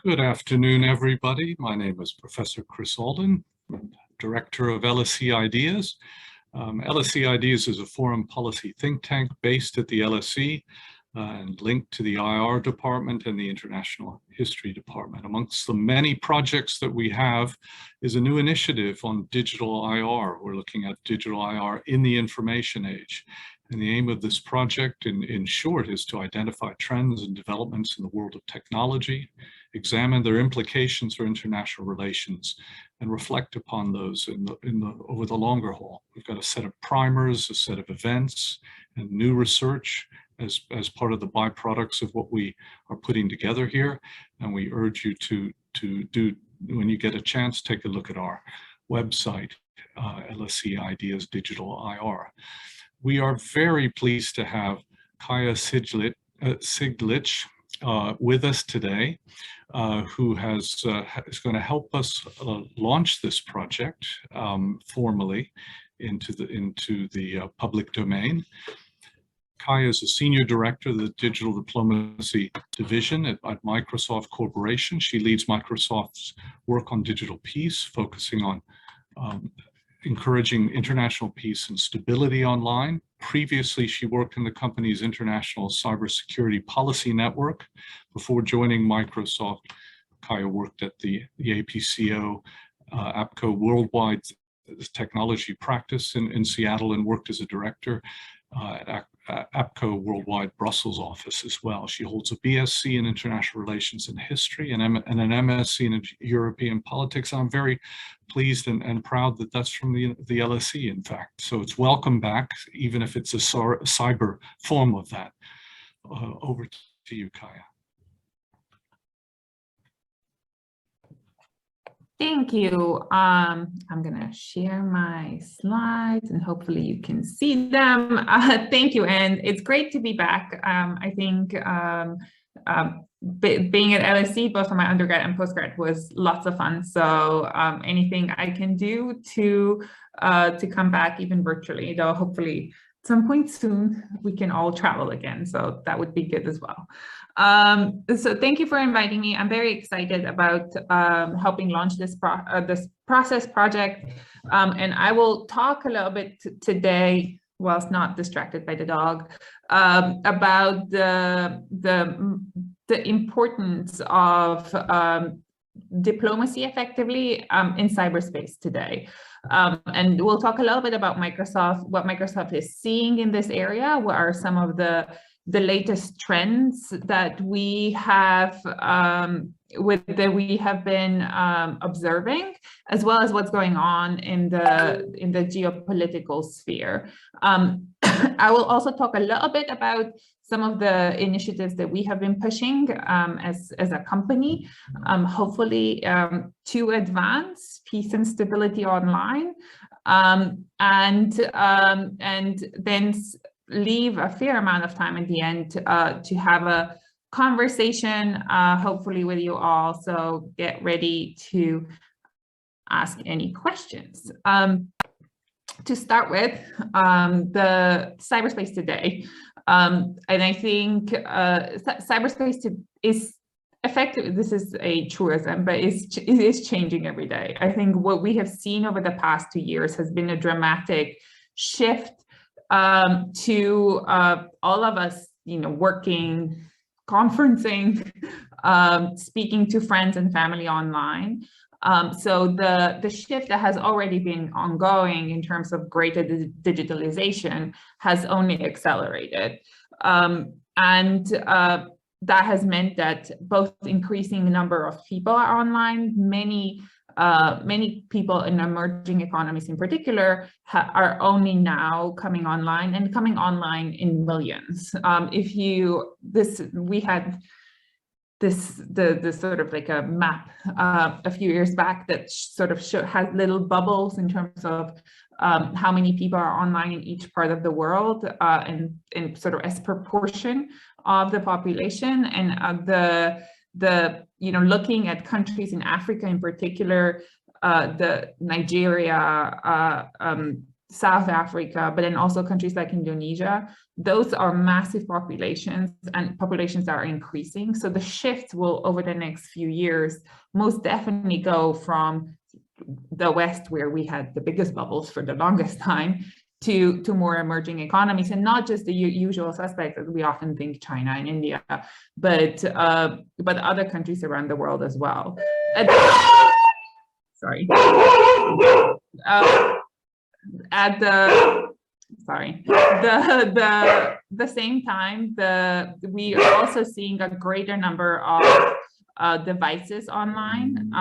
Good afternoon, everybody. My name is Professor Chris Alden, Director of LSE IDEAS. LSE IDEAS is a foreign policy think tank based at the LSE and linked to the IR department and the International History Department. Amongst the many projects that we have is a new initiative on digital IR. We're looking at digital IR in the information age. And the aim of this project, in short, is to identify trends and developments in the world of technology, examine their implications for international relations, and reflect upon those over the longer haul. We've got a set of primers, a set of events, and new research as part of the byproducts of what we are putting together here. And we urge you to do, when you get a chance, take a look at our website, LSE IDEAS Digital IR. We are very pleased to have Kaja Ciglic with us today, who is going to help us launch this project formally into the public domain. Kaja is a Senior Director of the Digital Diplomacy Division at Microsoft Corporation. She leads Microsoft's work on digital peace, focusing on encouraging international peace and stability online. Previously, she worked in the company's international cybersecurity policy network. Before joining Microsoft, Kaja worked at the APCO, APCO Worldwide Technology Practice in Seattle and worked as a director at APCO Worldwide Brussels office as well. She holds a BSc in International Relations and History and an MSc in European Politics. I'm very pleased and proud that that's from the LSE, in fact. So it's welcome back, even if it's a cyber form of that. Over to you, Kaja. Thank you. I'm going to share my slides and hopefully you can see them. Thank you. And it's great to be back. I think being at LSE, both for my undergrad and postgrad, was lots of fun. So anything I can do to come back, even virtually, though hopefully at some point soon we can all travel again. So that would be good as well. So thank you for inviting me. I'm very excited about helping launch this process project. And I will talk a little bit today, whilst not distracted by the dog, about the importance of diplomacy effectively in cyberspace today. And we'll talk a little bit about Microsoft, what Microsoft is seeing in this area, what are some of the latest trends that we have been observing, as well as what's going on in the geopolitical sphere. I will also talk a little bit about some of the initiatives that we have been pushing as a company, hopefully to advance peace and stability online, and then leave a fair amount of time at the end to have a conversation, hopefully with you all. So get ready to ask any questions. To start with, the cyberspace today. And I think cyberspace is effective. This is a truism, but it is changing every day. I think what we have seen over the past 2 years has been a dramatic shift to all of us, working, conferencing, speaking to friends and family online. So the shift that has already been ongoing in terms of greater digitalization has only accelerated. And that has meant that both increasing number of people are online, many people in emerging economies in particular are only now coming online and coming online in millions. We had the sort of like a map a few years back that sort of has little bubbles in terms of how many people are online in each part of the world, and sort of as proportion of the population. And looking at countries in Africa in particular, the Nigeria, South Africa, but then also countries like Indonesia, those are massive populations and populations that are increasing. So the shift will, over the next few years, most definitely go from the West, where we had the biggest bubbles for the longest time, to more emerging economies, and not just the usual suspects that we often think, China and India, but other countries around the world as well. Sorry. At the same time, we are also seeing a greater number of devices online.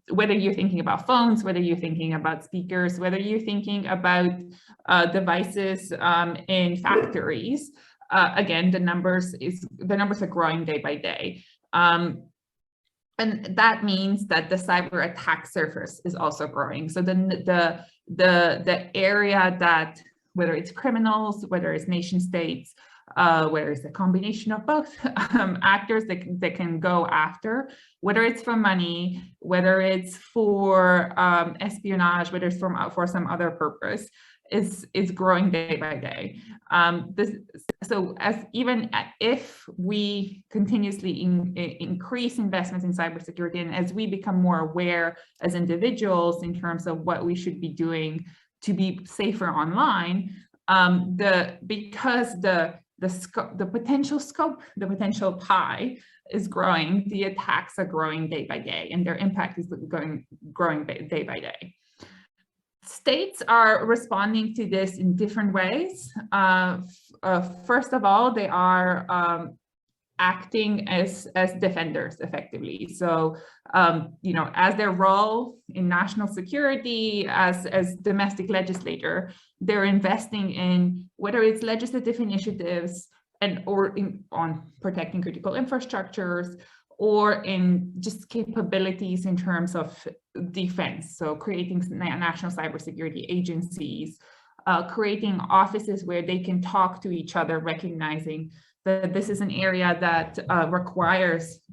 Whether you're thinking about phones, whether you're thinking about speakers, whether you're thinking about devices in factories, again, the numbers are growing day by day. And that means that the cyber attack surface is also growing. So the area that, whether it's criminals, whether it's nation states, whether it's a combination of both, actors that can go after, whether it's for money, whether it's for espionage, whether it's for some other purpose, is growing day by day. So even if we continuously increase investments in cybersecurity, and as we become more aware as individuals in terms of what we should be doing to be safer online, because the potential scope, the potential pie is growing, the attacks are growing day by day, and their impact is growing day by day. States are responding to this in different ways. First of all, they are acting as defenders effectively. So, as their role in national security, as domestic legislator, they're investing in, whether it's legislative initiatives on protecting critical infrastructures, or in just capabilities in terms of defense. So creating national cybersecurity agencies, creating offices where they can talk to each other, recognizing that this is an area that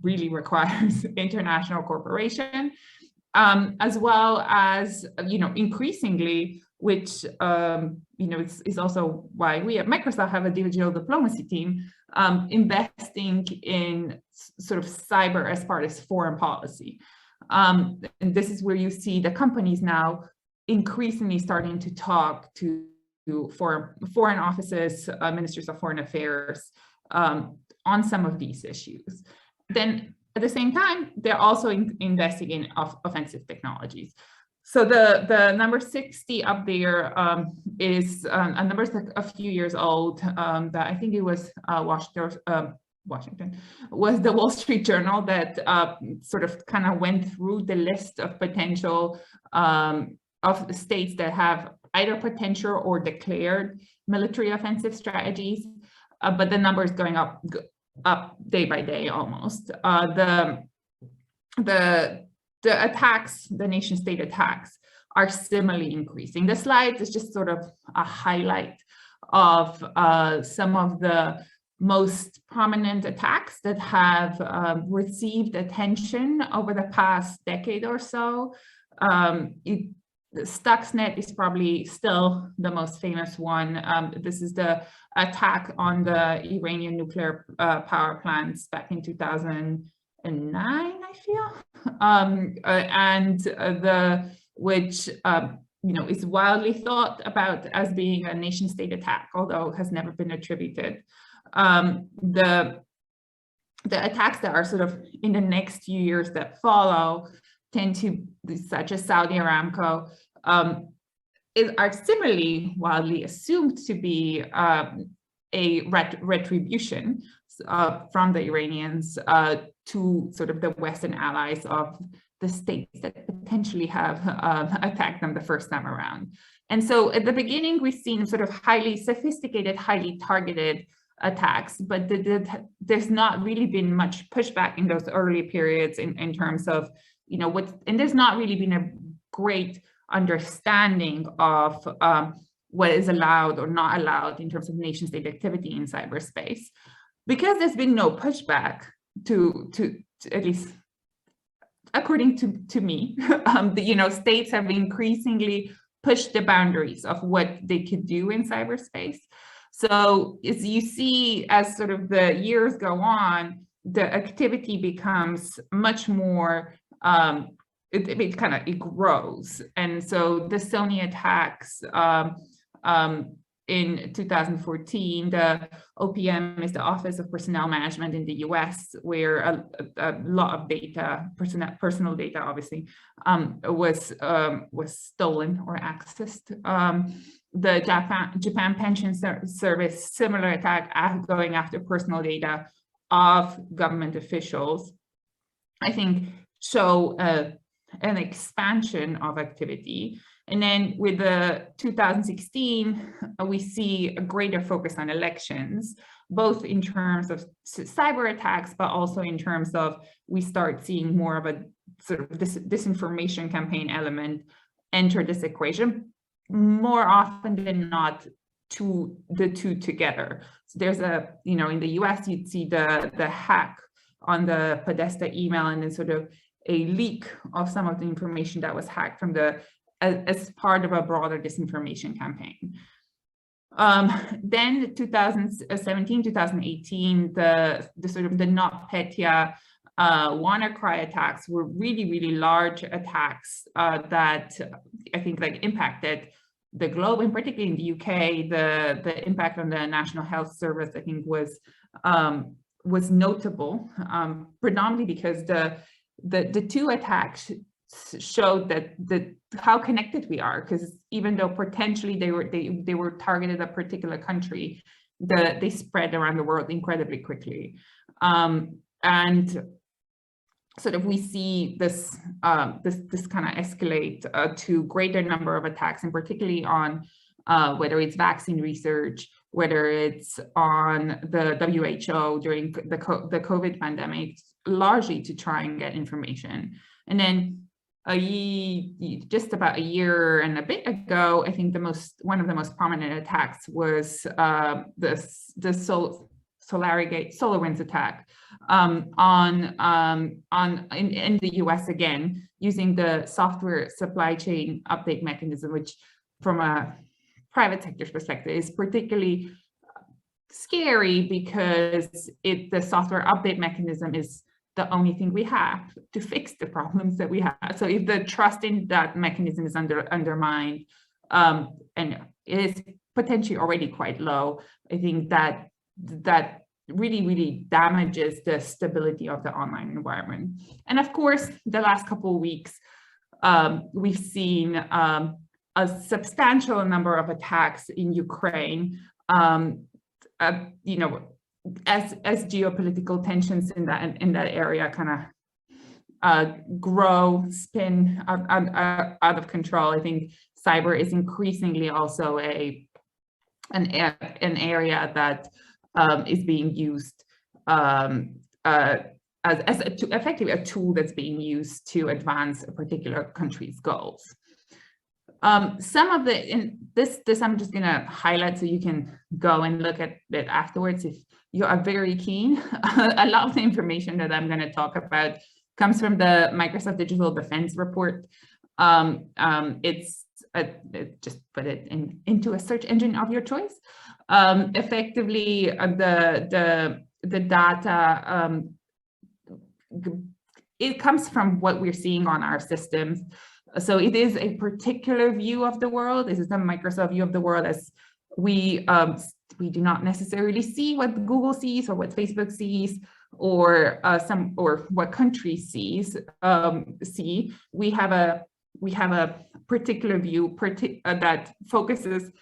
really requires international cooperation, as well as, increasingly, which, is also why we at Microsoft have a digital diplomacy team, investing in sort of cyber as part of foreign policy. And this is where you see the companies now increasingly starting to talk to foreign offices, ministers of foreign affairs, on some of these issues. Then at the same time, they're also investing in offensive technologies. So the number 60 up there is a number that's a few years old, that I think it was Washington, was the Wall Street Journal that sort of kind of went through the list of potential of states that have either potential or declared military offensive strategies, but the number is going up day by day almost. The attacks, the nation state attacks, are similarly increasing. The slide is just sort of a highlight of some of the most prominent attacks that have received attention over the past decade or so. Stuxnet is probably still the most famous one. This is the attack on the Iranian nuclear power plants back in 2009, I feel, which is widely thought about as being a nation state attack, although has never been attributed. The attacks that are sort of in the next few years that follow tend to be, such as Saudi Aramco, are similarly widely assumed to be a retribution from the Iranians to sort of the Western allies of the states that potentially have attacked them the first time around. And so at the beginning, we've seen sort of highly sophisticated, highly targeted attacks, but there's not really been much pushback in those early periods in terms of, and there's not really been a great understanding of what is allowed or not allowed in terms of nation state activity in cyberspace. Because there's been no pushback to at least according to me, states have increasingly pushed the boundaries of what they could do in cyberspace. So as you see, as sort of the years go on, the activity becomes much more, it grows. And so the Sony attacks in 2014, the OPM is the Office of Personnel Management in the US, where a lot of data, personal data, obviously, was stolen or accessed. The Japan Pension Service, similar attack going after personal data of government officials, I think show an expansion of activity. And then with the 2016, we see a greater focus on elections, both in terms of cyber attacks, but also in terms of we start seeing more of a sort of disinformation campaign element enter this equation. More often than not, the two together. So there's in the US, you'd see the hack on the Podesta email and then sort of a leak of some of the information that was hacked from as part of a broader disinformation campaign. Then 2017, 2018, the sort of the NotPetya WannaCry attacks were really, really large attacks that I think impacted the globe, and particularly in the UK. The impact on the National Health Service, I think, was notable, predominantly because the two attacks showed that how connected we are, because even though potentially they were targeted at a particular country, they spread around the world incredibly quickly, and sort of we see this this kind of escalate to greater number of attacks, and particularly on whether it's vaccine research, whether it's on the WHO during the COVID pandemic, largely to try and get information. And then just about a year and a bit ago, I think one of the most prominent attacks was the SolarWinds attack in the US, again, using the software supply chain update mechanism, which from a private sector's perspective is particularly scary because the software update mechanism is the only thing we have to fix the problems that we have. So if the trust in that mechanism is undermined, and it is potentially already quite low, I think that really, really damages the stability of the online environment. And of course, the last couple of weeks, we've seen a substantial number of attacks in Ukraine, as geopolitical tensions in that area kind of grow, spin out of control. I think cyber is increasingly also an area that is being used as effectively a tool that's being used to advance a particular country's goals. Some of this I'm just going to highlight so you can go and look at it afterwards if you are very keen. A lot of the information that I'm going to talk about comes from the Microsoft Digital Defense Report. Just put it into a search engine of your choice. Effectively, the data, it comes from what we're seeing on our systems. So it is a particular view of the world. This is the Microsoft view of the world, as we do not necessarily see what Google sees or what Facebook sees or what countries see. We have a particular view that focuses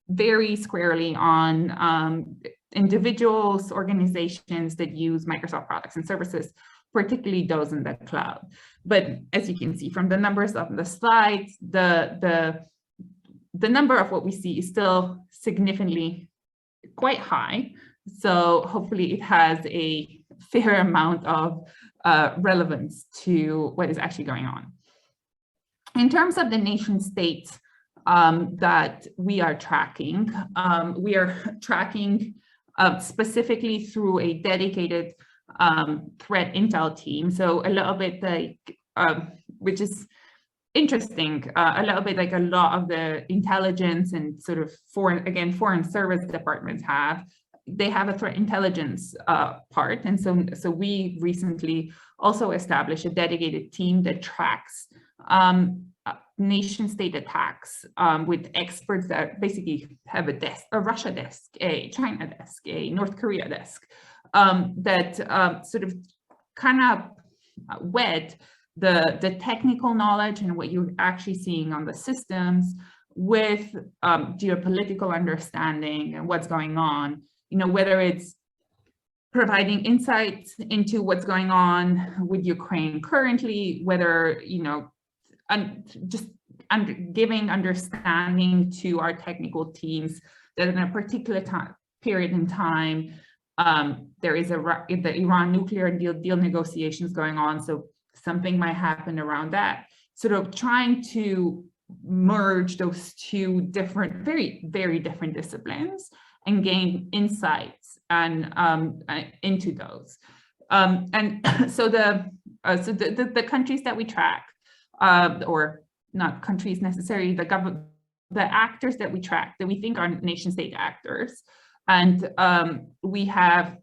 very squarely on individuals, organizations that use Microsoft products and services, particularly those in the cloud. But as you can see from the numbers of the slides, the number of what we see is still significantly quite high. So hopefully it has a fair amount of relevance to what is actually going on. In terms of the nation states that we are tracking specifically through a dedicated threat intel team. So a little bit like which is interesting. A little bit like a lot of the intelligence and sort of foreign service departments they have a threat intelligence part. And so we recently also established a dedicated team that tracks nation state attacks with experts that basically have a desk, a Russia desk, a China desk, a North Korea desk, that sort of kind of wed the technical knowledge and what you're actually seeing on the systems with geopolitical understanding and what's going on, whether it's providing insights into what's going on with Ukraine currently, whether, giving understanding to our technical teams that in a particular period in time, there is the Iran nuclear deal negotiations going on. So something might happen around that, sort of trying to merge those two different, very, very different disciplines and gain insights and into those. And so the countries that we track, or not countries necessarily, the actors that we track that we think are nation state actors, and we have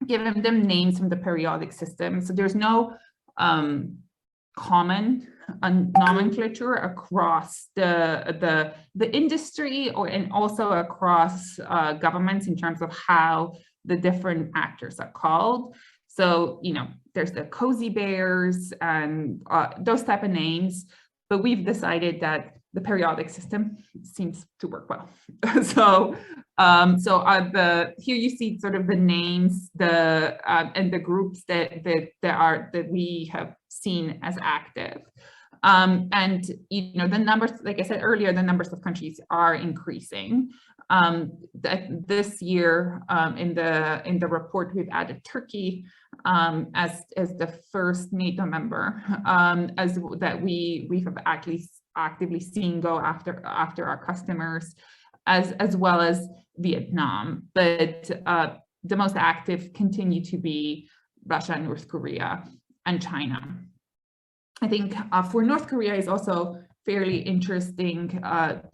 given them names from the periodic system. So there's no common nomenclature across the industry and also across governments in terms of how the different actors are called. So, there's the cozy bears and those type of names, but we've decided that the periodic system seems to work well. So here you see sort of the names, and the groups that we have seen as active. And the numbers, like I said earlier, the numbers of countries are increasing. This year, in the report, we've added Turkey as the first NATO member, that we have actually actively seen go after our customers, as well as Vietnam. But the most active continue to be Russia, North Korea, and China. I think for North Korea is also fairly interesting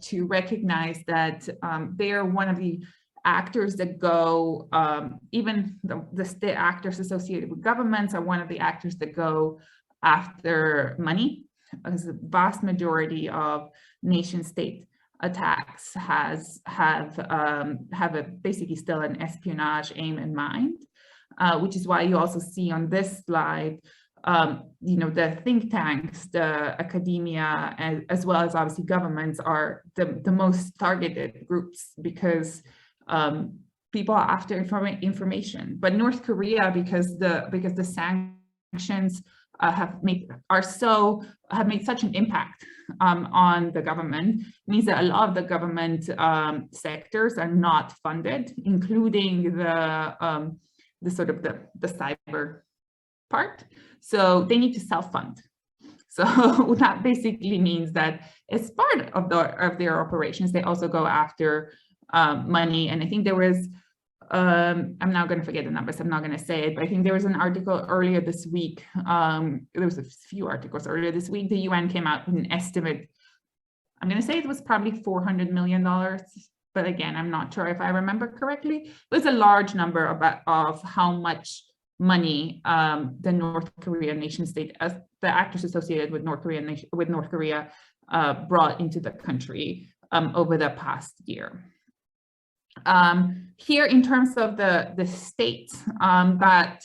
to recognize that they are one of the actors that go, even the state actors associated with governments are one of the actors that go after money, because the vast majority of nation state attacks have basically still an espionage aim in mind, which is why you also see on this slide the think tanks, the academia, as well as obviously governments are the most targeted groups, because people are after information. But North Korea, because the sanctions have made such an impact on the government, means that a lot of the government sectors are not funded, including the sort of the cyber part. So they need to self-fund. So that basically means that as part of their operations, they also go after money. And I think there was, I'm now going to forget the numbers, I'm not going to say it, but I think there was an article earlier this week. There was a few articles earlier this week. The UN came out with an estimate. I'm going to say it was probably $400 million, but again, I'm not sure if I remember correctly. It was a large number of how much money the North Korean nation state, as the actors associated with North Korea brought into the country over the past year. Here, in terms of the states that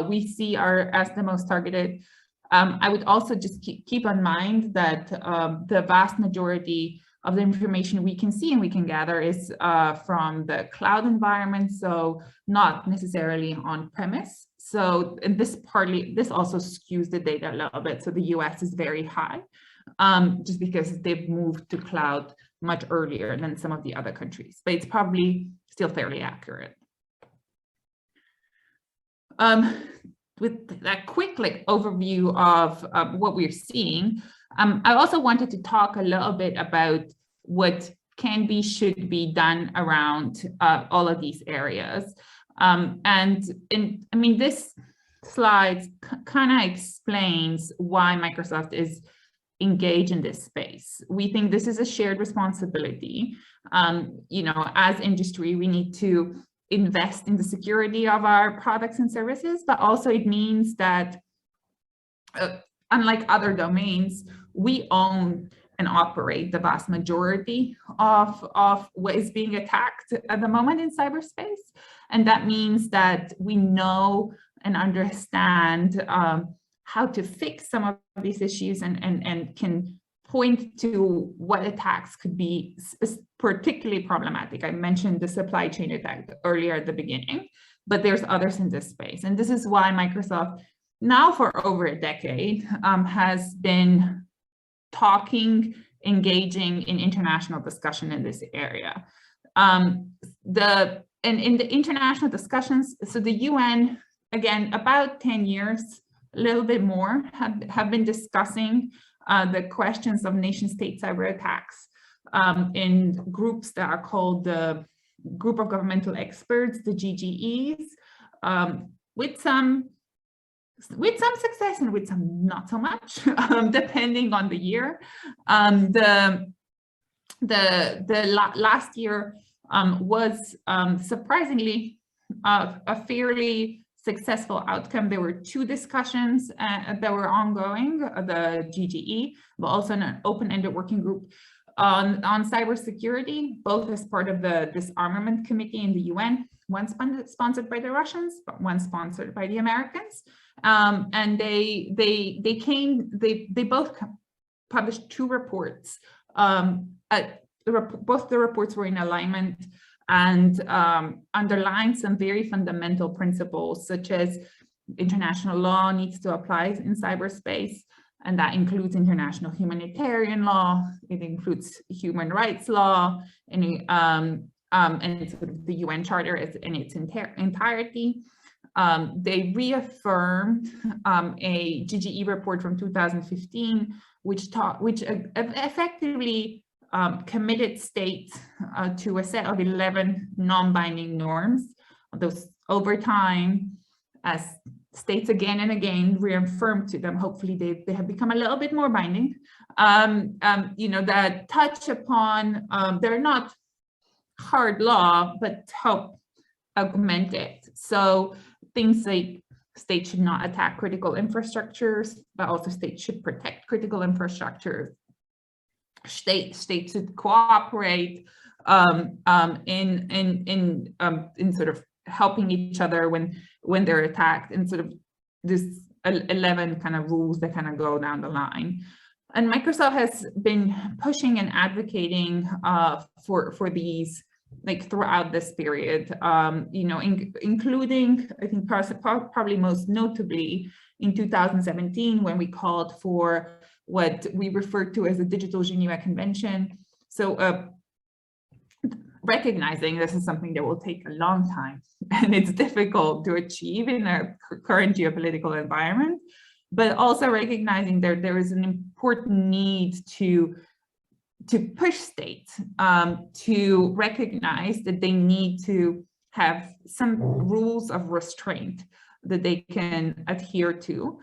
we see are as the most targeted, I would also just keep in mind that the vast majority of the information we can see and we can gather is from the cloud environment, so not necessarily on premise. So this also skews the data a little bit. So the US is very high, just because they've moved to cloud much earlier than some of the other countries, but it's probably still fairly accurate. With that quick overview of what we're seeing, I also wanted to talk a little bit about what should be done around all of these areas. This slides kind of explains why Microsoft is engaged in this space. We think this is a shared responsibility. You know, as industry, we need to invest in the security of our products and services, but also it means that unlike other domains, we own and operate the vast majority of what is being attacked at the moment in cyberspace. And that means that we know and understand how to fix some of these issues and can point to what attacks could be particularly problematic. I mentioned the supply chain attack earlier at the beginning, but there's others in this space. And this is why Microsoft now for over a decade has been engaging in international discussion in this area. In the international discussions, so the UN, again, about 10 years, a little bit more, have been discussing the questions of nation-state cyber attacks in groups that are called the Group of Governmental Experts, the GGEs, with some success and with some not so much, depending on the year. Last year was surprisingly a fairly successful outcome. There were 2 discussions that were ongoing, the GGE, but also an open-ended working group on cybersecurity, both as part of the Disarmament Committee in the UN, one sponsored by the Russians, but one sponsored by the Americans. And they both published 2 reports. Both the reports were in alignment and underlined some very fundamental principles, such as international law needs to apply in cyberspace, and that includes international humanitarian law, it includes human rights law, and sort of the UN Charter in its entirety. They reaffirmed a GGE report from 2015, which effectively committed states to a set of 11 non-binding norms. Those over time, as states again and again reaffirmed to them, hopefully they have become a little bit more binding, you know, that touch upon, they're not hard law, but help augment it. So things like states should not attack critical infrastructures, but also states should protect critical infrastructures. States should cooperate in sort of helping each other when they're attacked, and sort of this 11 kind of rules that kind of go down the line. And Microsoft has been pushing and advocating for these, like, throughout this period, you know, including, I think probably most notably in 2017, when we called for what we referred to as the Digital Geneva Convention. So recognizing this is something that will take a long time and it's difficult to achieve in our current geopolitical environment, but also recognizing there is an important need to push states to recognize that they need to have some rules of restraint that they can adhere to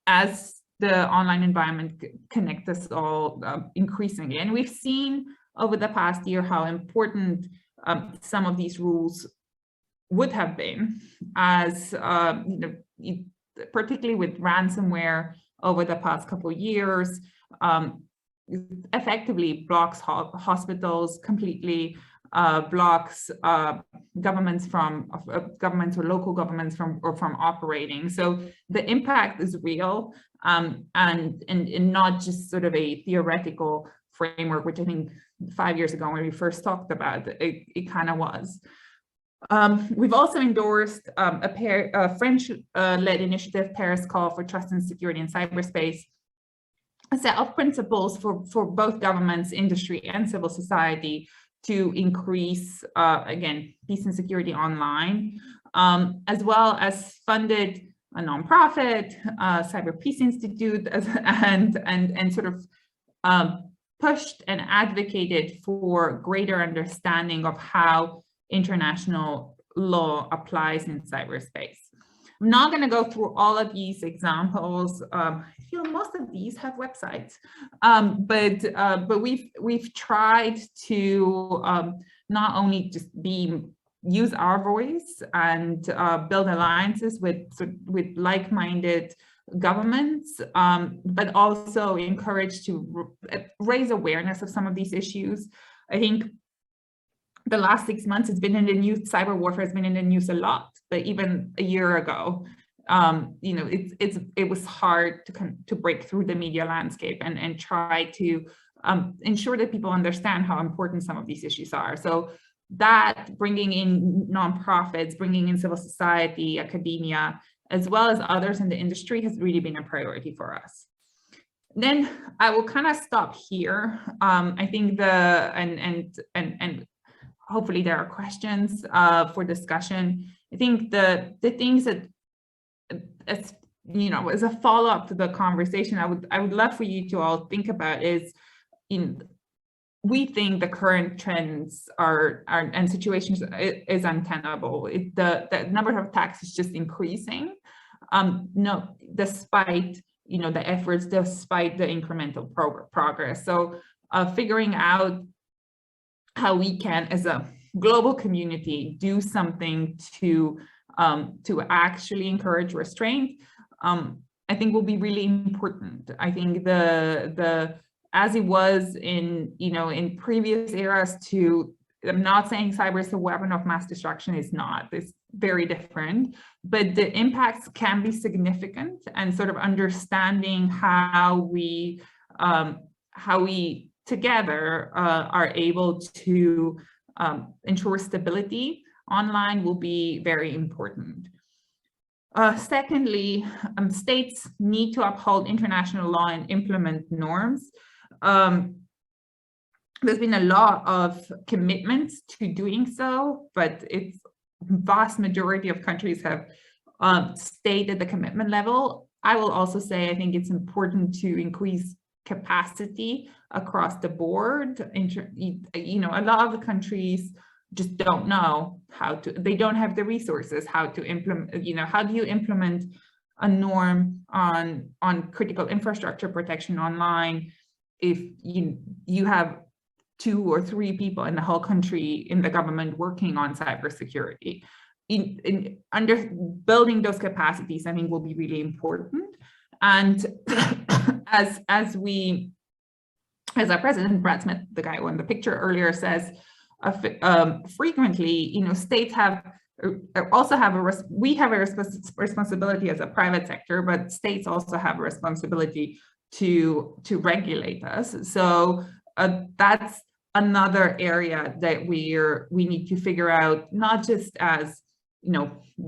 as the online environment connects us all increasingly. And we've seen over the past year how important some of these rules would have been, as you know, particularly with ransomware over the past couple of years, effectively blocks hospitals, completely blocks governments or local governments from operating. So the impact is real, and not just sort of a theoretical framework, which I think 5 years ago when we first talked about it kind of was. We've also endorsed a French-led initiative, Paris Call for Trust and Security in Cyberspace, a set of principles for both governments, industry, and civil society to increase, again, peace and security online, as well as funded a nonprofit, Cyber Peace Institute, and sort of pushed and advocated for greater understanding of how international law applies in cyberspace. I'm not going to go through all of these examples. I feel most of these have websites, but we've tried to not only just use our voice and build alliances with like-minded governments, but also encourage to raise awareness of some of these issues. I think the last 6 months it's been in the news. Cyber warfare has been in the news a lot, but even a year ago, you know, it was hard to break through the media landscape and try to ensure that people understand how important some of these issues are. So that bringing in nonprofits, bringing in civil society, academia, as well as others in the industry has really been a priority for us. Then I will kind of stop here. I think and hopefully there are questions for discussion. I think the things that, as you know, as a follow-up to the conversation, I would love for you to all think about is, we think the current trends and situations is untenable. The number of attacks is just increasing. No, despite the efforts, despite the incremental progress. So figuring out how we can, as a global community, do something to actually encourage restraint, I think will be really important. I think as it was in previous eras, I'm not saying cyber is a weapon of mass destruction, it's not. It's very different, but the impacts can be significant, and sort of understanding how we together are able to ensure stability online will be very important. Secondly, states need to uphold international law and implement norms. There's been a lot of commitments to doing so, but it's vast majority of countries have stayed at the commitment level. I will also say I think it's important to increase capacity across the board. A lot of the countries just don't know how to, they don't have the resources how to implement, how do you implement a norm on critical infrastructure protection online if you have 2 or 3 people in the whole country in the government working on cybersecurity. Under building those capacities, I think, will be really important. And as our president, Brad Smith, the guy on the picture earlier, says, frequently, states we have a responsibility as a private sector, but states also have a responsibility to regulate us. So that's another area that we need to figure out, not just as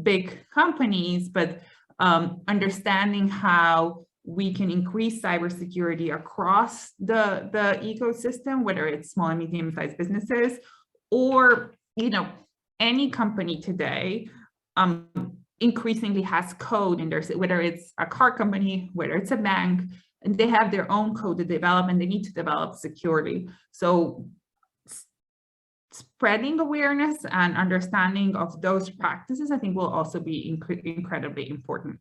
big companies, but understanding how we can increase cybersecurity across the ecosystem, whether it's small and medium-sized businesses or any company today increasingly has code in their, whether it's a car company, whether it's a bank, and they have their own code to develop, and they need to develop securely. So spreading awareness and understanding of those practices, I think, will also be incredibly important.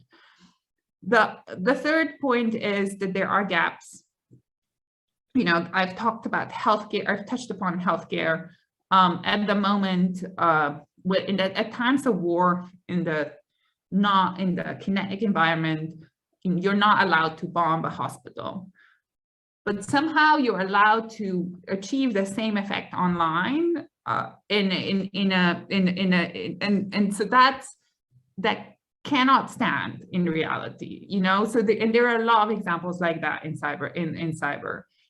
The third point is that there are gaps. I've talked about healthcare, I've touched upon healthcare. At the moment, at times of war, not in the kinetic environment, you're not allowed to bomb a hospital, but somehow you're allowed to achieve the same effect online. And so that cannot stand in reality, So and there are a lot of examples like that in cyber.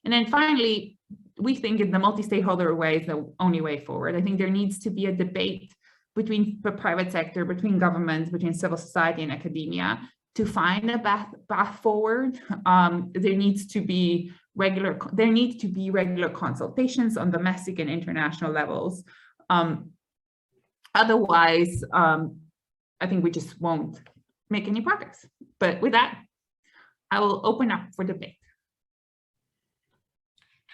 And then finally, we think in the multi-stakeholder way is the only way forward. I think there needs to be a debate between the private sector, between governments, between civil society and academia to find a path forward. There needs to be regular consultations on domestic and international levels. Otherwise, I think we just won't make any progress. But with that, I will open up for debate.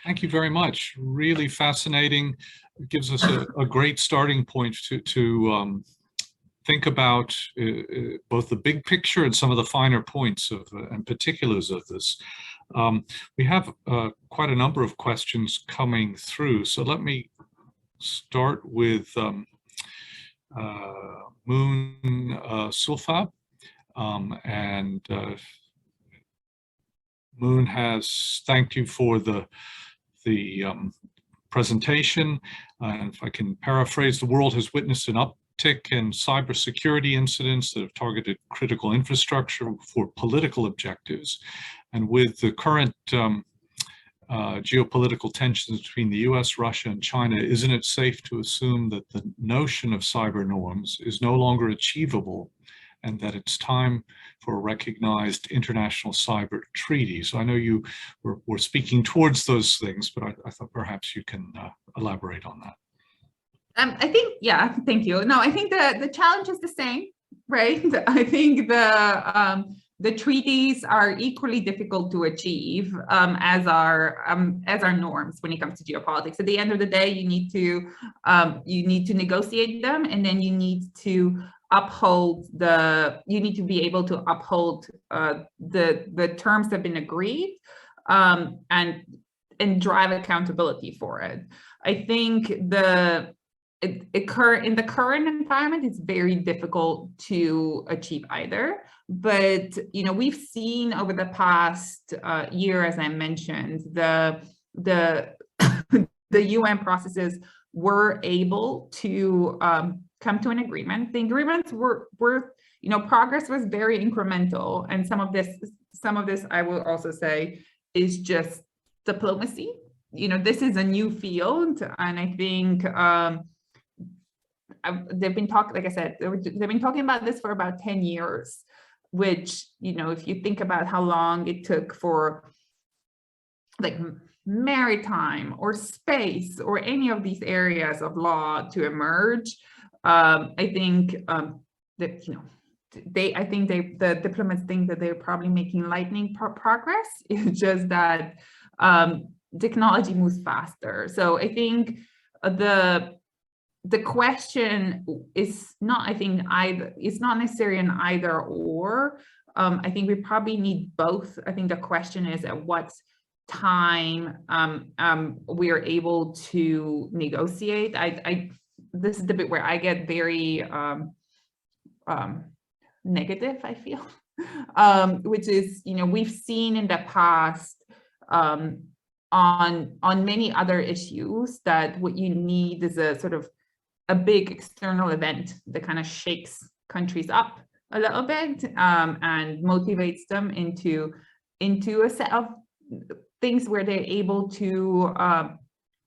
Thank you very much. Really fascinating. It gives us a great starting point think about both the big picture and some of the finer points of and particulars of this. We have quite a number of questions coming through, so let me start with Moon Sulfab, and Moon has thanked you for the presentation. And if I can paraphrase, the world has witnessed an uptick in cybersecurity incidents that have targeted critical infrastructure for political objectives. And with the current geopolitical tensions between the US, Russia, and China, isn't it safe to assume that the notion of cyber norms is no longer achievable and that it's time for a recognized international cyber treaty? So I know you were speaking towards those things, but I thought perhaps you can elaborate on that. I think, yeah, thank you. No, I think the challenge is the same, right? I think the treaties are equally difficult to achieve as our norms when it comes to geopolitics. At the end of the day, you need to negotiate them, and then you need to be able to uphold the terms that have been agreed, and drive accountability for it. I think in the current environment, it's very difficult to achieve either. But we've seen over the past year, as I mentioned, the UN processes were able to come to an agreement. The agreements were progress was very incremental, and some of this I will also say is just diplomacy. This is a new field, and I think they've been talking, like I said, they've been talking about this for about 10 years, which, if you think about how long it took for like maritime or space or any of these areas of law to emerge, I think that, the diplomats think that they're probably making lightning progress. It's just that technology moves faster. So I think the question is not, it's not necessarily an either or. I think we probably need both. I think the question is at what time we are able to negotiate. This is the bit where I get very negative, I feel, which is, we've seen in the past on many other issues that what you need is a sort of a big external event that kind of shakes countries up a little bit and motivates them into a set of things where they're able to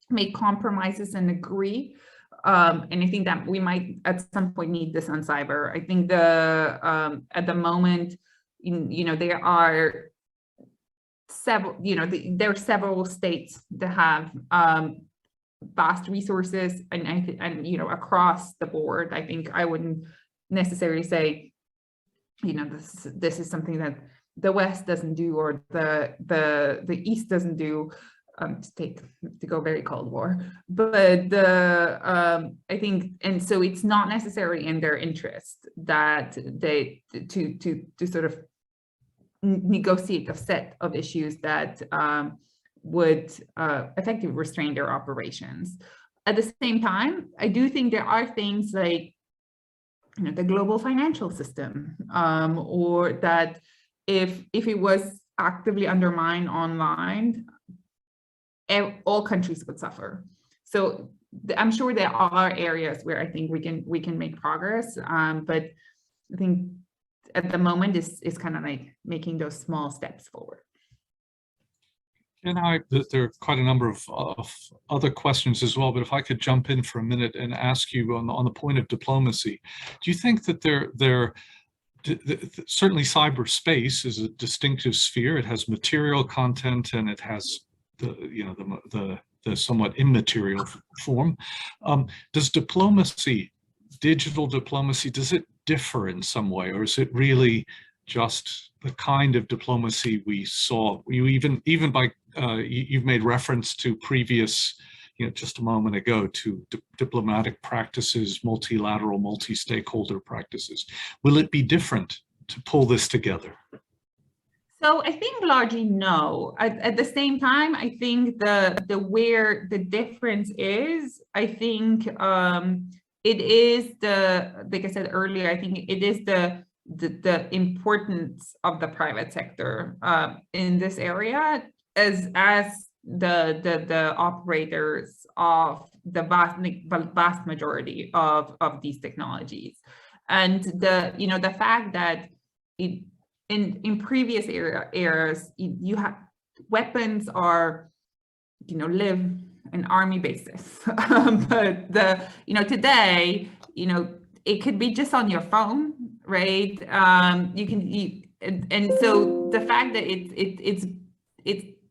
make compromises and agree. And I think that we might at some point need this on cyber. I think at the moment, there are several, there are several states that have vast resources and across the board. I think I wouldn't necessarily say, this is something that the West doesn't do or the East doesn't do, to go very Cold War, but I think, and so it's not necessarily in their interest that they to sort of negotiate a set of issues that would effectively restrain their operations. At the same time, I do think there are things like the global financial system, or that if it was actively undermined online, all countries would suffer. So I'm sure there are areas where I think we can make progress, but I think at the moment is kind of like making those small steps forward. And there are quite a number of other questions as well, but if I could jump in for a minute and ask you on the point of diplomacy, do you think that certainly cyberspace is a distinctive sphere? It has material content and it has the somewhat immaterial form. Does diplomacy, digital diplomacy, does it differ in some way, or is it really just the kind of diplomacy we saw? You even by you've made reference to previous just a moment ago, to diplomatic practices, multilateral, multi-stakeholder practices. Will it be different to pull this together? So I think largely no. At the same time, I think the where the difference is, I think it is like I said earlier, I think it is the importance of the private sector in this area as the operators of the vast majority of these technologies, and the fact that in previous eras, you have weapons are, live in army bases, but today, it could be just on your phone, right? And so the fact that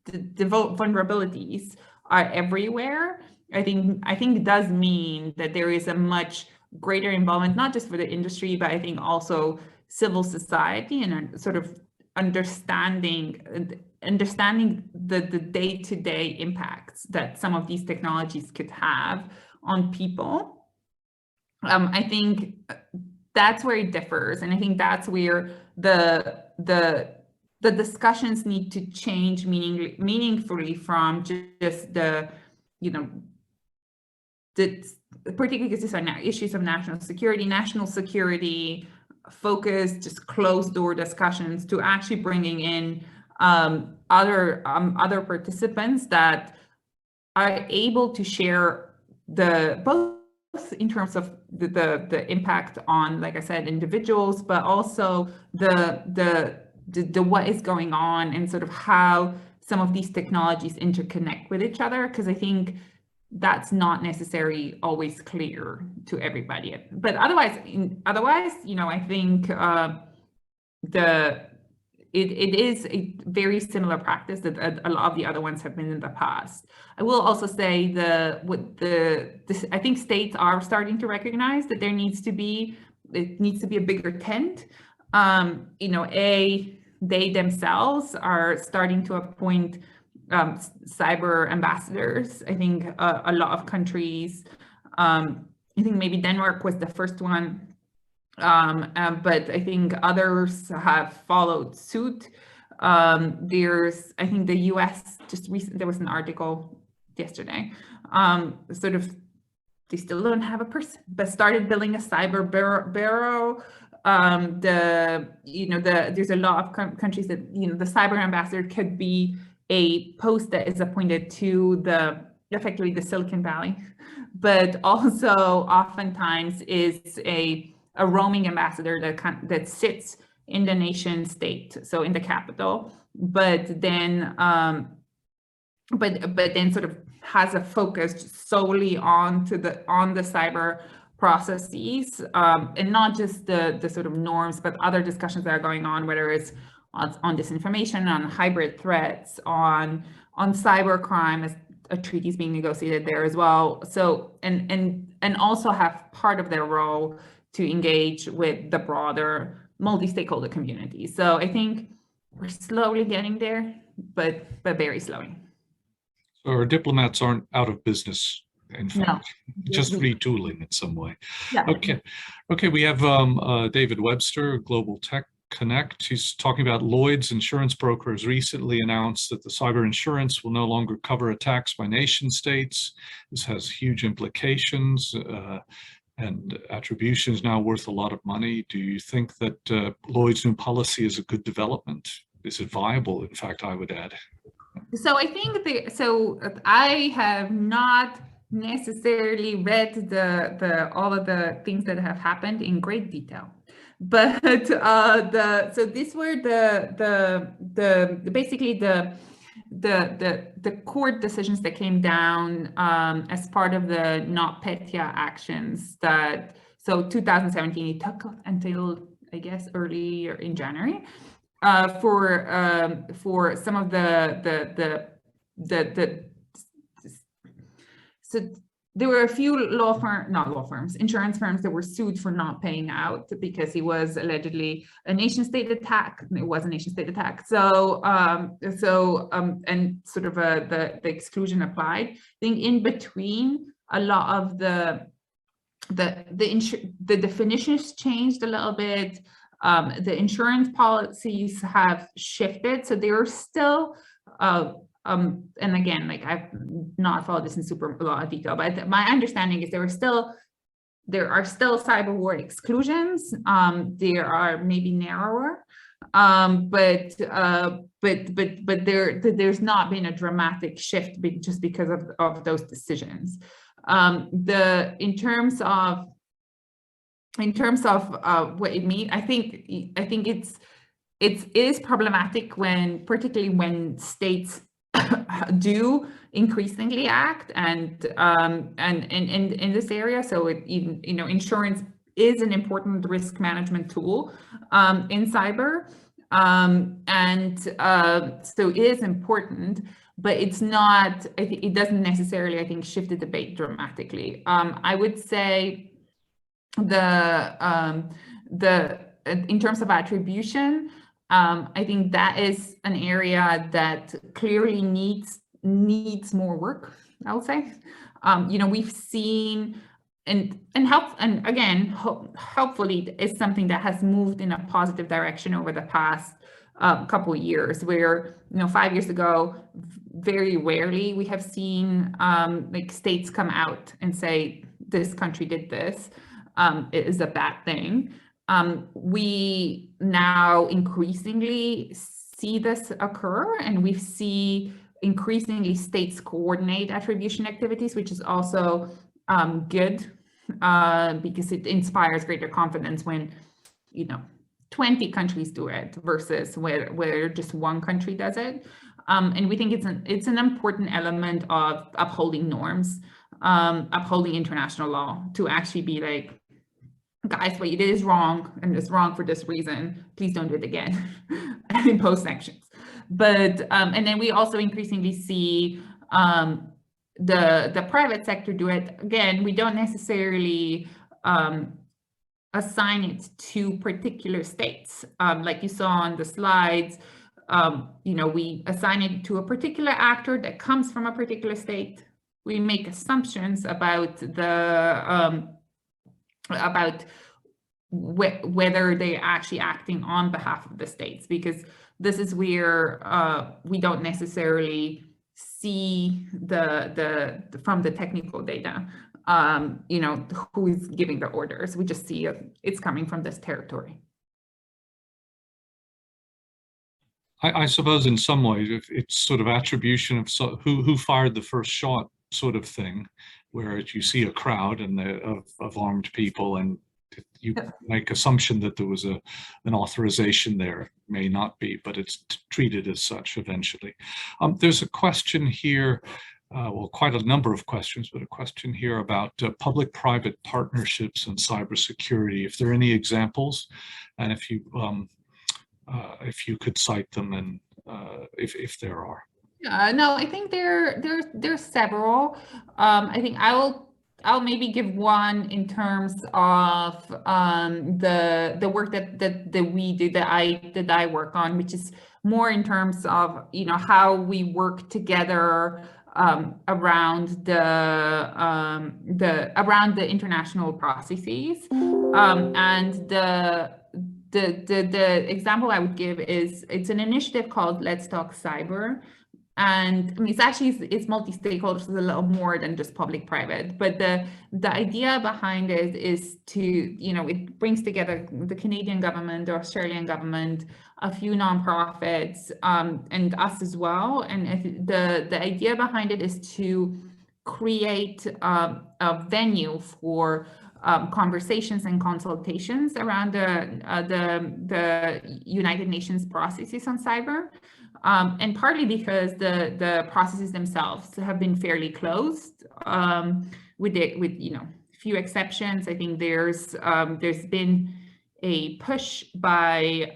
the vulnerabilities are everywhere, I think does mean that there is a much greater involvement, not just for the industry, but I think also civil society, and sort of understanding the day-to-day impacts that some of these technologies could have on people. I think that's where it differs, and I think that's where the discussions need to change meaningfully from just particularly because these are issues of national security, focused, just closed door discussions, to actually bringing in other participants that are able to share both in terms of the impact on, like I said, individuals, but also the what is going on and sort of how some of these technologies interconnect with each other, because I think that's not necessarily always clear to everybody. But otherwise, I think it is a very similar practice that a lot of the other ones have been in the past. I will also say I think states are starting to recognize that it needs to be a bigger tent. They themselves are starting to appoint cyber ambassadors. I think a lot of countries, I think maybe Denmark was the first one, but I think others have followed suit. I think the US just recently, there was an article yesterday, sort of, they still don't have a person, but started building a cyber bureau. There's a lot of countries that, the cyber ambassador could be a post that is appointed to effectively the Silicon Valley, but also oftentimes is a roaming ambassador that sits in the nation state, so in the capital, but then sort of has a focus solely on the cyber processes, and not just the sort of norms, but other discussions that are going on, whether it's on disinformation, on hybrid threats, on cyber crime, as a treaty is being negotiated there as well. So and also have part of their role to engage with the broader multi-stakeholder community. So I think we're slowly getting there, but very slowly. So our diplomats aren't out of business, in fact, no. Just retooling in some way. Yeah. Okay. We have David Webster, Global Tech Connect. He's talking about Lloyd's insurance brokers recently announced that the cyber insurance will no longer cover attacks by nation states. This has huge implications, and attribution is now worth a lot of money. Do you think that Lloyd's new policy is a good development? Is it viable? In fact, I would add. So I think I have not necessarily read all of the things that have happened in great detail, but so these were basically the court decisions that came down as part of the NotPetya actions so 2017, it took until I guess early in January for some of there were a few insurance firms that were sued for not paying out because it was allegedly a nation-state attack. It was a nation-state attack. So, and sort of the exclusion applied. I think in between, a lot of the definitions changed a little bit. The insurance policies have shifted, so there are still. And again, like I've not followed this in super a lot of detail, but my understanding is there are still cyber war exclusions. There are maybe narrower, but there's not been a dramatic shift just because of those decisions. In terms of what it means, I think it is problematic particularly when states do increasingly act and in this area. So insurance is an important risk management tool in cyber, so it is important, but it's not. It doesn't necessarily, I think, shift the debate dramatically. I would say in terms of attribution. I think that is an area that clearly needs more work, I would say. We've seen hopefully it's something that has moved in a positive direction over the past couple of years, where 5 years ago, very rarely we have seen like states come out and say this country did this, it is a bad thing. We now increasingly see this occur, and we see increasingly states coordinate attribution activities, which is also good because it inspires greater confidence when 20 countries do it versus where just one country does it. And we think it's an important element of upholding norms, upholding international law, to actually be like, guys, what you did is wrong, and it's wrong for this reason. Please don't do it again, and impose sanctions. But and then we also increasingly see the private sector do it. Again, we don't necessarily assign it to particular states, like you saw on the slides. We assign it to a particular actor that comes from a particular state. We make assumptions about whether they're actually acting on behalf of the states, because this is where we don't necessarily see from the technical data, who is giving the orders. We just see it's coming from this territory. I suppose in some ways it's sort of attribution of who fired the first shot sort of thing, where you see a crowd of armed people, and you make assumption that there was an authorization there. It may not be, but it's treated as such eventually. There's a question here, well, quite a number of questions, but a question here about public-private partnerships and cybersecurity. If there are any examples, and if you could cite them, and if there are. No, I think there's several. I think I'll maybe give one in terms of the work that we do, that I work on, which is more in terms of how we work together around the international processes, and the example I would give is, it's an initiative called Let's Talk Cyber. And I mean, it's multi-stakeholders, it's a little more than just public-private. But the idea behind it is to, it brings together the Canadian government, the Australian government, a few nonprofits, and us as well. And the idea behind it is to create a venue for conversations and consultations around the United Nations processes on cyber. And partly because the processes themselves have been fairly closed, with few exceptions. I think there's been a push by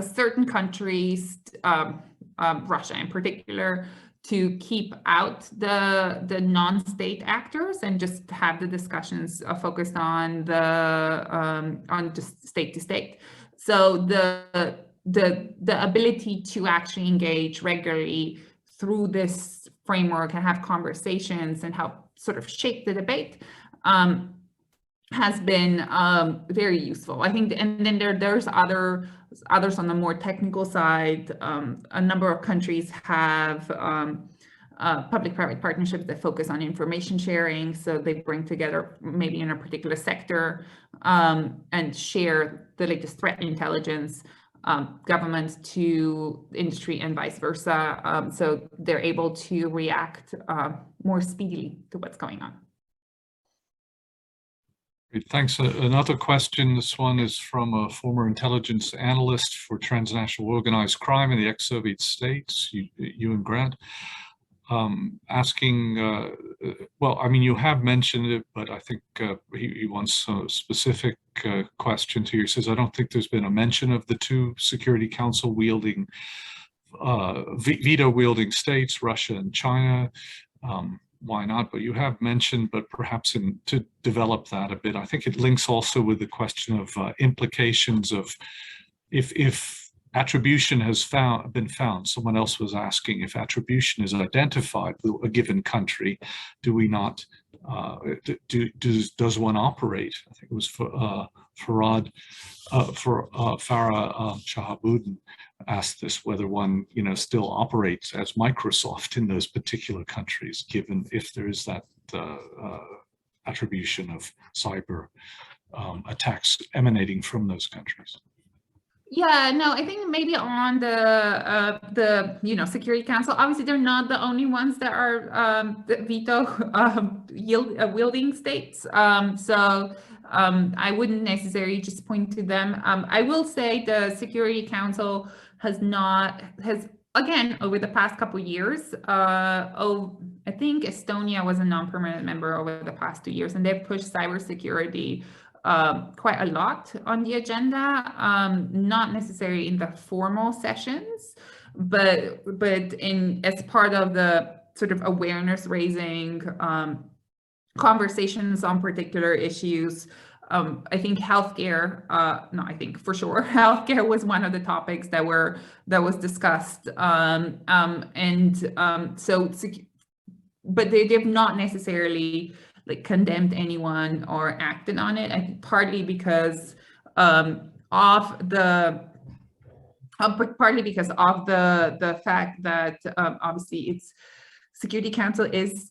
certain countries, Russia in particular, to keep out the non-state actors and just have the discussions focused on just state to state. So the ability to actually engage regularly through this framework and have conversations and help sort of shape the debate has been very useful, I think. And then there's others on the more technical side. A number of countries have public-private partnerships that focus on information sharing. So they bring together, maybe in a particular sector, and share the latest threat intelligence, governments to industry and vice versa. So they're able to react more speedily to what's going on. Great, thanks. Another question. This one is from a former intelligence analyst for transnational organized crime in the ex-Soviet states, Ewan Grant, asking, well, I mean, you have mentioned it, but I think he wants a specific question to you. He says, I don't think there's been a mention of the two Security Council wielding, veto wielding states, Russia and China. Why not? But you have mentioned, but perhaps to develop that a bit, I think it links also with the question of implications of if attribution has been found. Someone else was asking if attribution is identified with a given country, do we not, does one operate? I think it was Farah Shahabuddin asked this, whether one, still operates as Microsoft in those particular countries, given if there is that attribution of cyber attacks emanating from those countries. Yeah, no, I think maybe on the Security Council, obviously they're not the only ones that are the veto wielding states. So I wouldn't necessarily just point to them. I will say the Security Council has again, over the past couple of years, I think Estonia was a non-permanent member over the past 2 years, and they've pushed cybersecurity quite a lot on the agenda, not necessarily in the formal sessions, but as part of the sort of awareness raising conversations on particular issues. I think healthcare, no, I think for sure, healthcare was one of the topics that was discussed. But they've not necessarily condemned anyone or acted on it. I think partly because of the fact that obviously Security Council is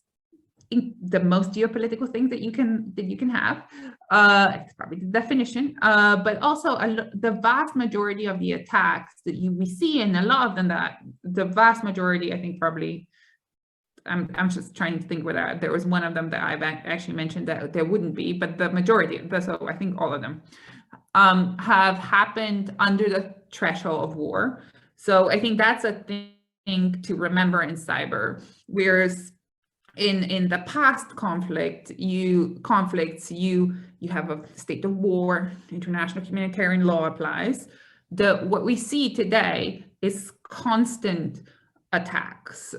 the most geopolitical thing that you can have. It's probably the definition, but also the vast majority of the attacks that we see, and a lot of them the vast majority, I think probably, I'm just trying to think whether there was one of them that I've actually mentioned that there wouldn't be, but the majority, so I think all of them have happened under the threshold of war. So I think that's a thing to remember in cyber, whereas in the past conflicts, you have a state of war, international humanitarian law applies. What we see today is constant attacks,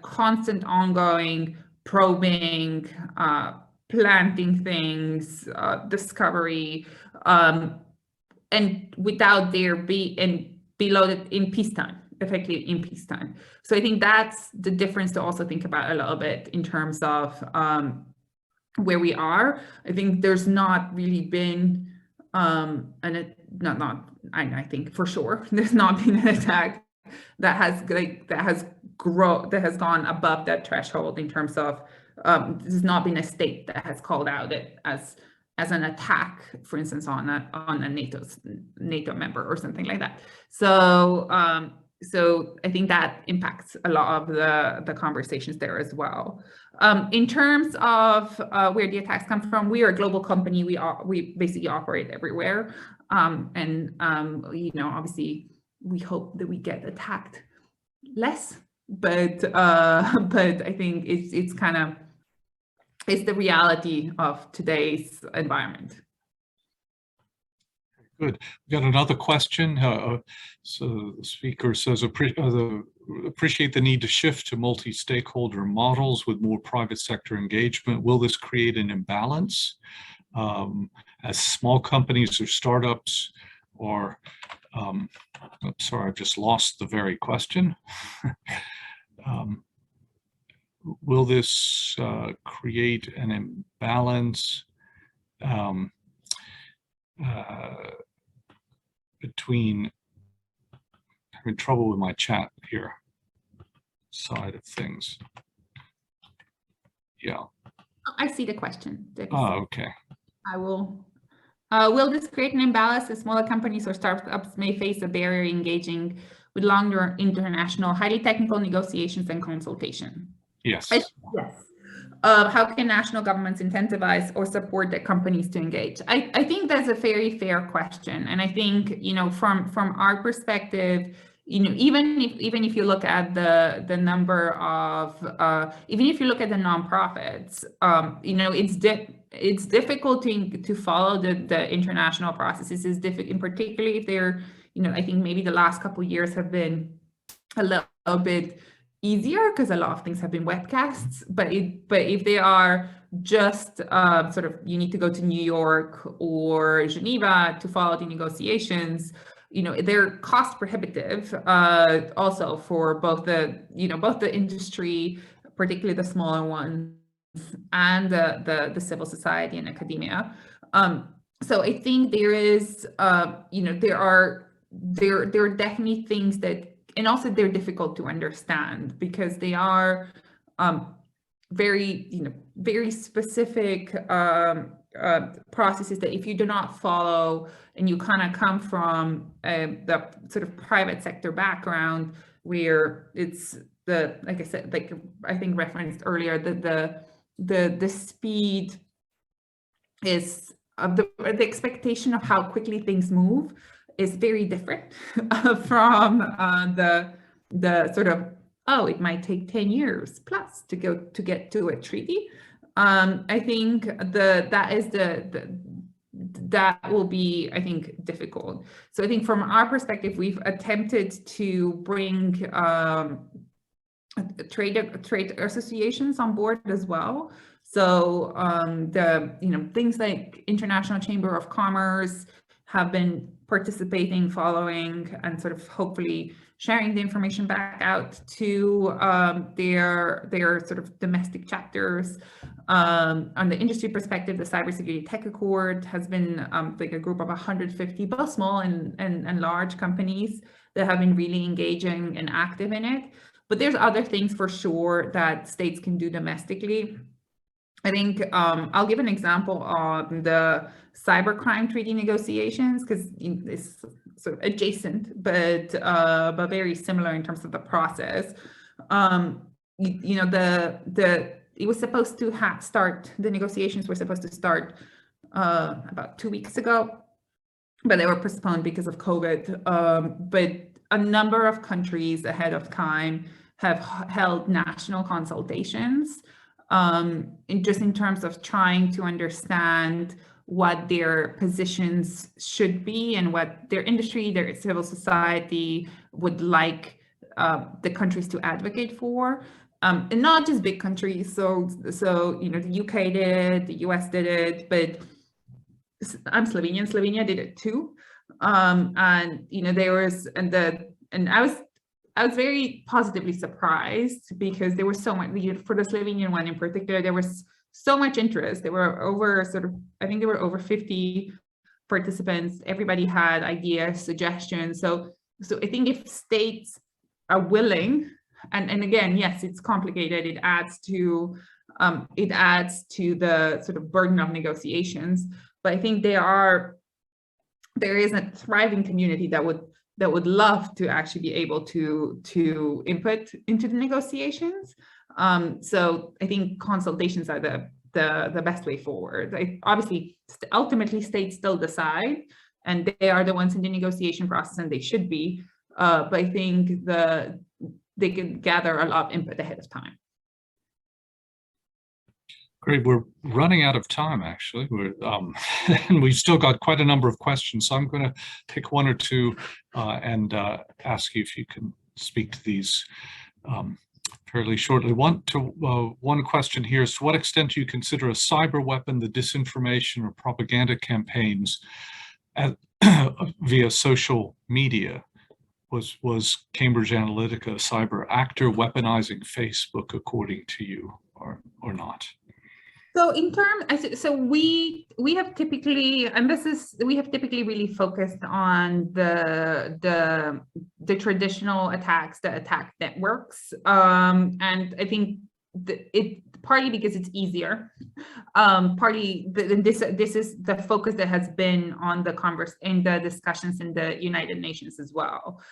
constant ongoing probing, planting things, discovery, and without there being below it in peacetime, effectively in peacetime. So I think that's the difference to also think about a little bit in terms of where we are. I think there's not really been I think for sure there's not been an attack that has gone above that threshold in terms of there's not been a state that has called out it as an attack, for instance, on a NATO member or something like that. So so I think that impacts a lot of the conversations there as well. In terms of where the attacks come from, we are a global company. We basically operate everywhere, and obviously we hope that we get attacked less, but I think it's the reality of today's environment. Good. We got another question. So the speaker says, appreciate the need to shift to multi-stakeholder models with more private sector engagement. Will this create an imbalance as small companies or startups or, I'm sorry, I've just lost the very question. Will this create an imbalance between, I'm having trouble with my chat here, side of things. Yeah. I see the question. Okay. I will. Will this create an imbalance as smaller companies or startups may face a barrier engaging with longer international, highly technical negotiations and consultation? Yes. Yes. How can national governments incentivize or support their companies to engage? I think that's a very fair question. And I think, from our perspective, even if you look at the number of, even if you look at the nonprofits, it's difficult to follow the international processes. It's difficult, in particularly if they're, I think maybe the last couple of years have been a little bit easier because a lot of things have been webcasts, but if they are just sort of, you need to go to New York or Geneva to follow the negotiations, they're cost prohibitive also for both the industry, particularly the smaller ones, and the civil society and academia. So I think there is there are definitely things that, and also they're difficult to understand because they are very specific processes that if you do not follow and you kind of come from the sort of private sector background where it's like I said, like I think referenced earlier, the speed is of the expectation of how quickly things move is very different from the sort of, it might take 10 years plus to get to a treaty. I think that will be, I think, difficult. So I think from our perspective, we've attempted to bring trade associations on board as well. So things like International Chamber of Commerce have been participating, following, and sort of hopefully sharing the information back out to their sort of domestic chapters. On the industry perspective, the Cybersecurity Tech Accord has been like a group of 150, both small and large companies that have been really engaging and active in it. But there's other things for sure that states can do domestically. I think I'll give an example on the cybercrime treaty negotiations because it's sort of adjacent, but very similar in terms of the process. It was supposed to start. The negotiations were supposed to start about 2 weeks ago, but they were postponed because of COVID. But a number of countries ahead of time have held national consultations. Just in terms of trying to understand what their positions should be and what their industry, their civil society would like the countries to advocate for, and not just big countries. So the UK did it, the US did it, but I'm Slovenian. Slovenia did it too, and there was I was very positively surprised because there was so much, for the Slovenian one in particular, there was so much interest. There were I think there were over 50 participants. Everybody had ideas, suggestions. So I think if states are willing, and again, yes, it's complicated. It adds to the sort of burden of negotiations. But I think there is a thriving community that would love to actually be able to input into the negotiations. So I think consultations are the best way forward. Obviously, ultimately, states still decide, and they are the ones in the negotiation process, and they should be. But I think they can gather a lot of input ahead of time. Great. We're running out of time, actually. And we've still got quite a number of questions. So I'm going to pick one or two and ask you if you can speak to these fairly shortly. One question here is, to what extent do you consider a cyber weapon the disinformation or propaganda campaigns via social media? Was Cambridge Analytica a cyber actor weaponizing Facebook, according to you, or not? So we have typically, and we have typically really focused on the traditional attacks, the attack networks, and I think it partly because it's easier, partly this is the focus that has been on the discussions in the United Nations as well,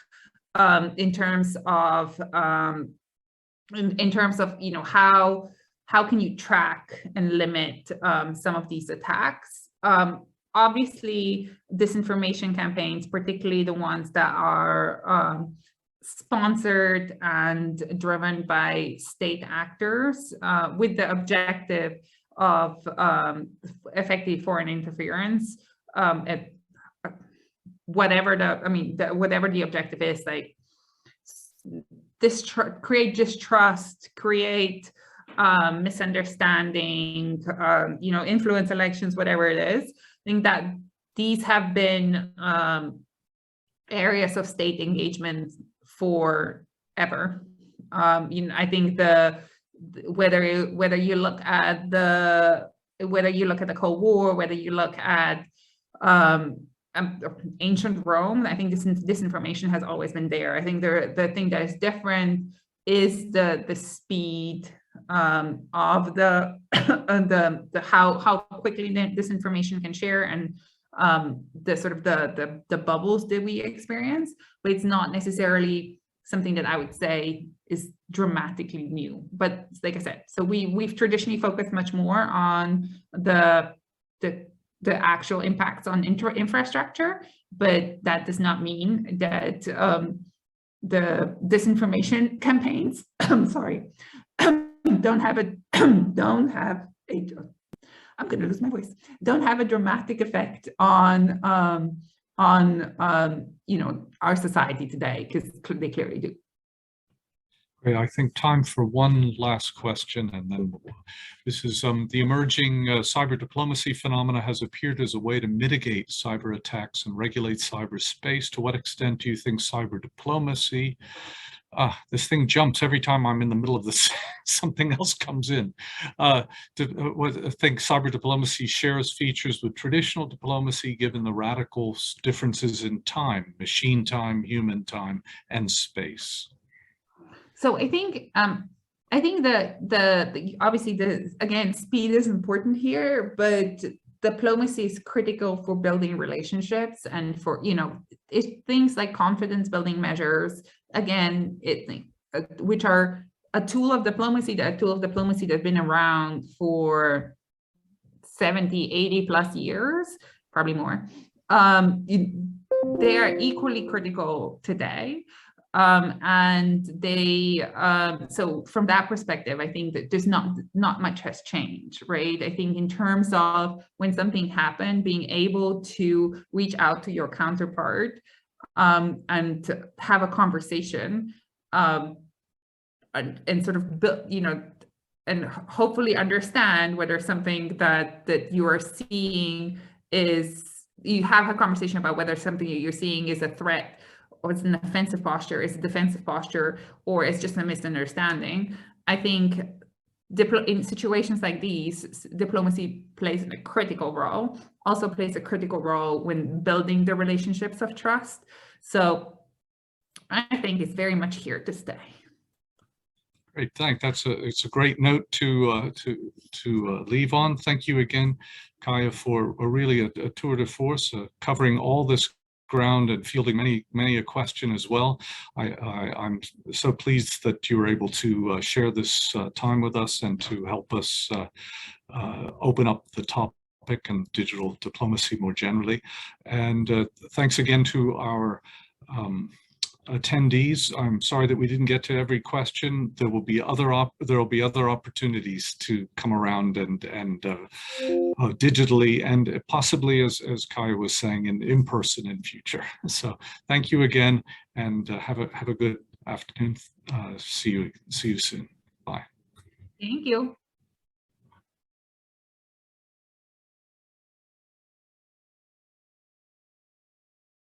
in terms of how can you track and limit some of these attacks? Obviously, disinformation campaigns, particularly the ones that are sponsored and driven by state actors with the objective of effective foreign interference, whatever the objective is, like create distrust, create misunderstanding, influence elections, whatever it is. I think that these have been areas of state engagement forever. I think whether you look at the Cold War, whether you look at ancient Rome, I think disinformation has always been there. I think the thing that is different is the speed of the how quickly disinformation can share, and the sort of the bubbles that we experience, but it's not necessarily something that I would say is dramatically new. But like I said, so we've traditionally focused much more on the actual impacts on infrastructure, but that does not mean that the disinformation campaigns don't have a dramatic effect on our society today, because they clearly do. Great. I think time for one last question, and then this is the emerging cyber diplomacy phenomena has appeared as a way to mitigate cyber attacks and regulate cyberspace. To what extent do you think cyber diplomacy, this thing jumps every time I'm in the middle of this, something else comes in. I think cyber diplomacy shares features with traditional diplomacy, given the radical differences in time, machine time, human time, and space? So I think that obviously again, speed is important here, but diplomacy is critical for building relationships and for things like confidence building measures. Again, which are a tool of diplomacy that's been around for 70, 80 plus years, probably more. They are equally critical today. And so from that perspective, I think that there's not much has changed, right? I think in terms of when something happened, being able to reach out to your counterpart and have a conversation and sort of build, and hopefully understand whether something that you are seeing you have a conversation about whether something you're seeing is a threat, or it's an offensive posture, it's a defensive posture, or it's just a misunderstanding. I think in situations like these, diplomacy plays a critical role, also plays a critical role when building the relationships of trust. So I think it's very much here to stay. Great, thanks. It's a great note to leave on. Thank you again, Kaja, for really a tour de force, covering all this ground and fielding many a question as well. I'm so pleased that you were able to share this time with us and to help us open up the topic and digital diplomacy more generally. And thanks again to our attendees, I'm sorry that we didn't get to every question. There will be other opportunities to come around and digitally and possibly, as Kaja was saying, in person in future. So thank you again, and have a good afternoon. See you soon. Bye. Thank you.